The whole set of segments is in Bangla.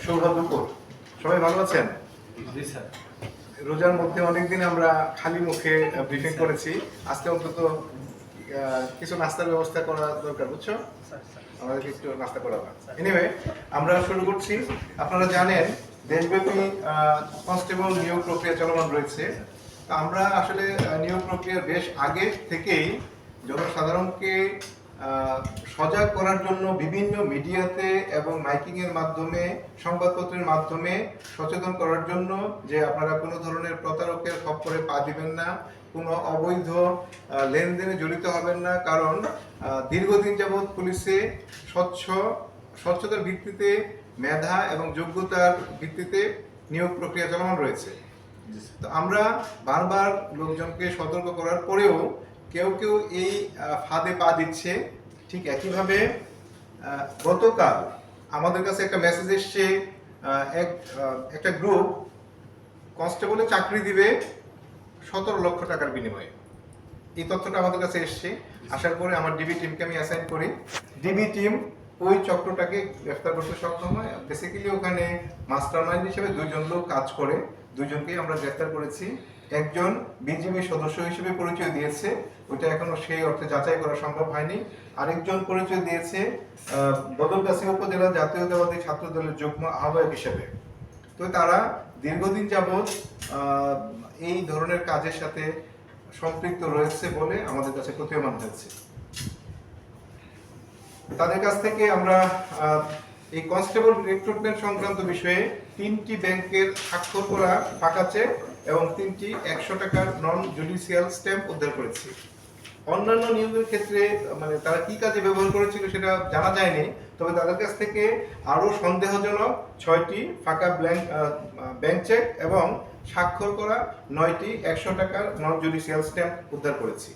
শুভ দুপুর। সবাই ভালো আছেন? জি স্যার। রোজার মধ্যে অনেকদিন আমরা খালি মুখে ব্রিফিং করেছি। আজকে অন্তত কিছু নাস্তার ব্যবস্থা করা দরকার, বুঝছো? আমাদেরকে একটু নাস্তা করাবা। এনিওয়ে, আমরা শুরু করছি। আপনারা জানেন দেশব্যাপী কনস্টেবল নিয়োগ প্রক্রিয়া চলমান রয়েছে। তো আমরা আসলে নিয়োগ প্রক্রিয়ার বেশ আগে থেকেই জনসাধারণকে সজাগ করার জন্য বিভিন্ন মিডিয়াতে এবং মাইকিং এর মাধ্যমে, সংবাদপত্রের মাধ্যমে সচেতন করার জন্য যে আপনারা কোনো ধরনের প্রতারকের খপ্পরে পা দিবেন না, কোনো অবৈধ লেনদেনে জড়িত হবেন না, কারণ দীর্ঘদিন যাবৎ পুলিশে স্বচ্ছতার ভিত্তিতে, মেধা এবং যোগ্যতার ভিত্তিতে নিয়োগ প্রক্রিয়া চলমান রয়েছে। তো আমরা বারবার লোকজনকে সতর্ক করার পরেও কেউ কেউ এই ফাঁদে পা দিচ্ছে। ঠিক একইভাবে গতকাল আমাদের কাছে একটা মেসেজ এসছে, একটা গ্রুপ কনস্টেবলে চাকরি দিবে 17 লক্ষ টাকার বিনিময়ে। এই তথ্যটা আমাদের কাছে এসছে। আসার পরে আমার ডিবি টিমকে আমি অ্যাসাইন করি। ডিবি টিম ওই চক্রটাকে গ্রেফতার করতে সক্ষম হয়। বেসিক্যালি ওখানে মাস্টার মাইন্ড হিসেবে 2 জন লোক কাজ করে, 2 জনকেই আমরা গ্রেফতার করেছি। একজন বিজিবি সদস্য হিসেবে পরিচয় দিয়েছে, ওইটা এখনো সেই অর্থে যাচাই করা সম্ভব হয়নি। আরেকজন পরিচয় দিয়েছে বদলগাছি উপজেলা জাতীয়তাবাদী ছাত্র দলের যুগ্ম আহ্বায়ক হিসেবে। তো তারা দীর্ঘদিন যাবৎ এই ধরনের কাজের সাথে সম্পৃক্ত রয়েছে বলে আমাদের কাছে প্রতীয়মান হয়েছে। তাদের কাছ থেকে আমরা এই কনস্টেবল রিক্রুটমেন্ট সংক্রান্ত বিষয়ে 3টি ব্যাংকের স্বাক্ষর করা ফাঁকা চেক এবং 3টি 100 টাকার নন জুডিশিয়াল স্ট্যাম্প উদ্ধার করেছি। অন্যান্য নিয়োগের ক্ষেত্রে মানে তারা কি কাজে ব্যবহার করেছিল সেটা জানা যায়নি, তবে তাদের কাছ থেকে আরও সন্দেহজনক 6টি ফাঁকা ব্যাংক চেক এবং স্বাক্ষর করা 9টি 100 টাকার নন জুডিশিয়াল স্ট্যাম্প উদ্ধার করেছি।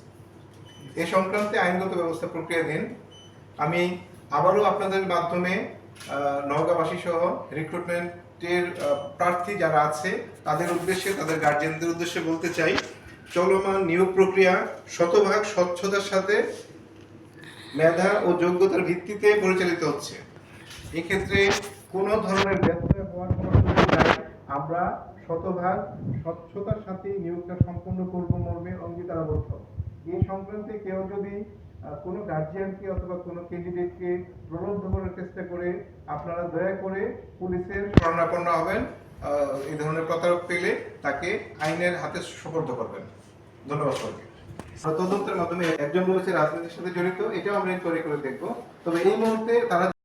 এ সংক্রান্তে আইনগত ব্যবস্থা প্রক্রিয়াধীন। আমি আবারও আপনাদের মাধ্যমে নওগাঁবাসী সহ রিক্রুটমেন্টের প্রার্থী যারা আছে তাদের উদ্দেশ্যে, তাদের গার্জিয়ানদের উদ্দেশ্যে বলতে চাই, চলমান নিয়োগ প্রক্রিয়া শতভাগ স্বচ্ছতার সাথে মেধা ও যোগ্যতার ভিত্তিতে পরিচালিত হচ্ছে। এক্ষেত্রে কোনো ধরনের ব্যত্যয় হওয়ার কোনো সুযোগ নাই। আমরা শতভাগ স্বচ্ছতার সাথে নিয়োগটা সম্পন্ন করব মর্মে অঙ্গীকারাবদ্ধ। এই সংক্রান্তে কেউ যদি কোনো গার্জিয়ানকে অথবা কোনো ক্যান্ডিডেটকে প্রলুব্ধ করার চেষ্টা করে, আপনারা দয়া করে পুলিশের শরণাপন্ন হবেন। এই ধরনের প্রতারক পেলে তাকে আইনের হাতে সোপর্দ করবেন। ধন্যবাদ সবাইকে। তদন্তের মাধ্যমে একজন বলেছে রাজনীতির সাথে জড়িত, এটাও আমরা ইনকোয়ারি করে দেখবো। তবে এই মুহূর্তে তারা